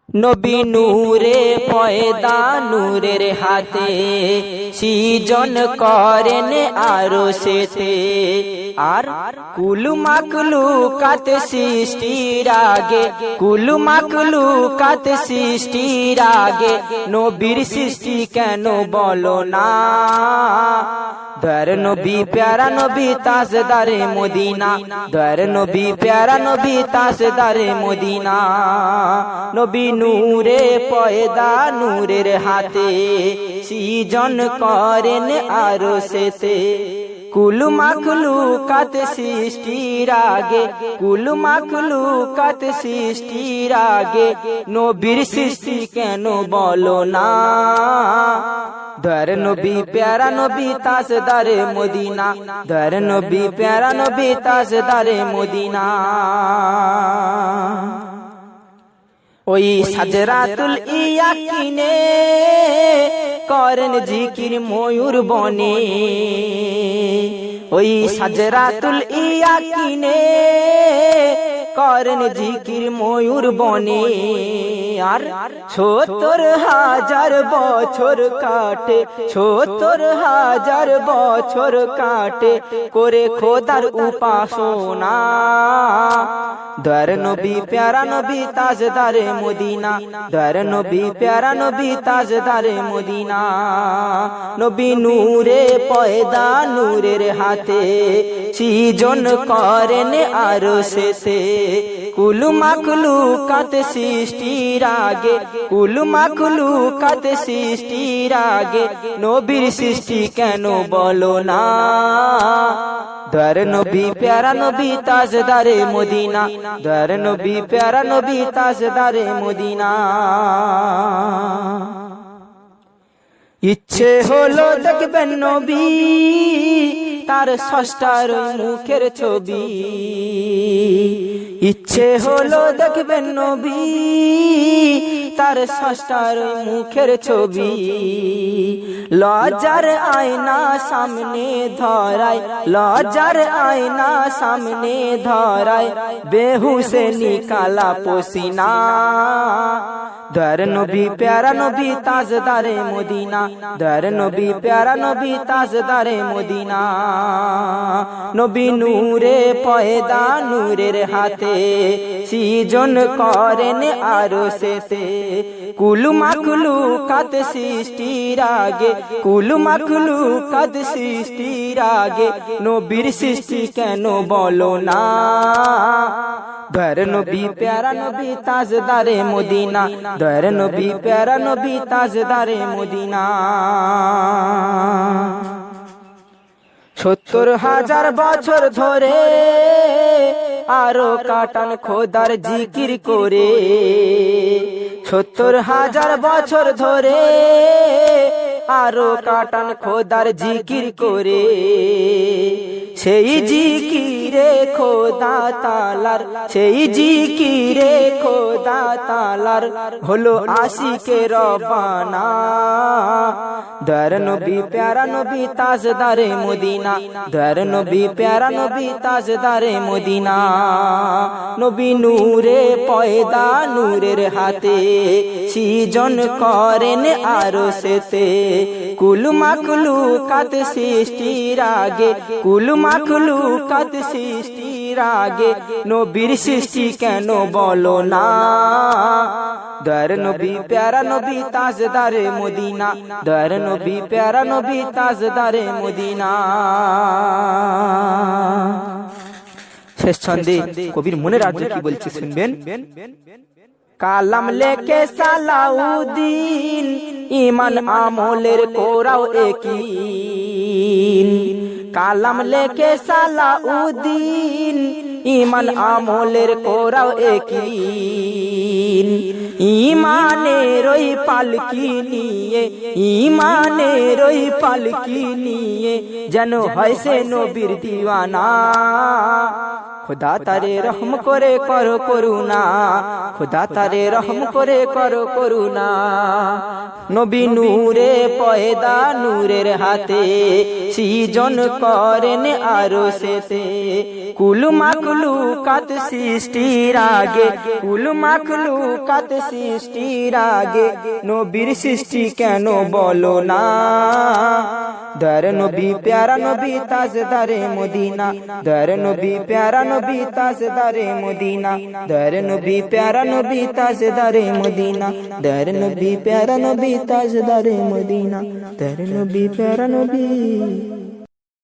নবী নূরে পয়দা নূরের হাতে সৃজন করেন আরশেতে। আর কুল মাখলুকাত সৃষ্টির আগে, কুল মাখলুকাত সৃষ্টির আগে নবীর সৃষ্টি কেন বলো না। দয়ার নবী প্যারা নবী তাজদারে মদিনা, দয়ার নবী প্যারা নবী তাজদারে মদিনা। নবী নূরে পয়দা নূরের হাতে সৃজন করেন আরশেতে। কুল মাখলুকাত সৃষ্টির আগে, কুল মাখলুকাত সৃষ্টির আগে নবীর সৃষ্টি কেন বলো না। দয়ার নবী প্যারা নবী তাজদারে মদিনা, দয়ার নবী প্যারা নবী তাজদারে মদিনা। ওই সাজরাতুল ইয়াকিনে করেন জিকির ময়ূর বনে, ওই সাজরাতুল ইয়াকিনে করেন জিকির ময়ূর বনে। আর ৭০,০০০ বছর কাটে, ৭০,০০০ বছর কাটে করে খোদার উপাসনা। দয়ার নবী প্যারা নবী তাজদারে মদিনা, দয়ার নবী প্যারা নবী তাজদারে মদিনা। নবী নূরে পয়দা নূরের হাতে সৃজন করেন আরশেতে। কুল মাখলুকাত সৃষ্টির আগে, কুল মাখলুকাত সৃষ্টির আগে নবীর সৃষ্টি কেন বলো না। দয়ার নবী প্যারা নবী তাজদারে মদিনা, দয়ার নবী প্যারা নবী তাজদারে মদিনা। ইচ্ছে হলো দেখবেন নবী তার স্রষ্টার মুখের ছবি, ইচ্ছে হলো দেখবেন নবী তার স্রষ্টার মুখের ছবি। লজ্জার আয়না সামনে ধরায়, লজ্জার আয়না সামনে ধরায় বেহুশে নিকালা পসিনা। দয়ার নবী প্যারা নবী তাজদারে মদিনা, দয়ার নবী প্যারা নবী তাজদারে মদিনা। নবী নূরে পয়দা নূরের হাতে সৃজন করেন আরশেতে। কুল মাখলুকাত সৃষ্টির আগে, কুল মাখলুকাত সৃষ্টির আগে নবীর সৃষ্টি কেন বলো না। দয়ার নবী প্যারা নবী তাজদারে মদিনা, দয়ার নবী প্যারা নবী তাজদারে মদিনা। ৭০,০০০ বছর ধরে আরো কাটান খোদার জিকির করে, ৭০,০০০ বছর ধরে আরো কাটান খোদার জিকির করে। সেই জিকিরে খোদা তালার, সেই জিকিরে খোদা তালার হলো আশিকে রব্বানা। দয়ার নবী প্যারা নবী তাজদারে মদিনা, দয়ার নবী প্যারা নবী তাজদারে মদিনা। নবী নূরে পয়দা নূরের হাতে সৃজন করেন আরশেতে। কুল মাখলুকাত সৃষ্টির আগে, কুল মাখলুকাত সৃষ্টির আগে নবীর সৃষ্টি কেন বলো না। দয়ার নবী প্যারা নবী তাজদারে মদিনা, দয়ার নবী প্যারা নবী তাজদারে মদিনা। শেষ ছন্দে কবির মনের রাজ্য কি বলছে শুনবেন। কালাম লেকে সালাউদ্দিন ইমান আমলের কোরাও একিন। কালাম লেকে সালাউদ্দিন ইমান আমলের কোরাও একিন। ইমানের ওই পালকি নিয়ে, ইমানের ওই পালকি নিয়ে যেন হয় সে নবীর দিওয়ানা। खुदा तारे रहम करे करो करुणा खुदा तारे रहम करे करो करुणा नबी नूरे पयदा नूरेर हाथे सृজন करेन आरो सेते कुल माखलुकात सृष्टिर आगे कुल माखलुकात सृष्टिर आगे नबीर सृष्टि केन बोलो ना दर नबी प्यारा नबी ताजदारे मदीना दर नबी प्यारा नबी ताजदारे मदीना दर नबी प्यारा नबी ताजदारे मदीना दर नबी प्यारा नबी ताजदारे मदीना दर नबी प्यारा नबी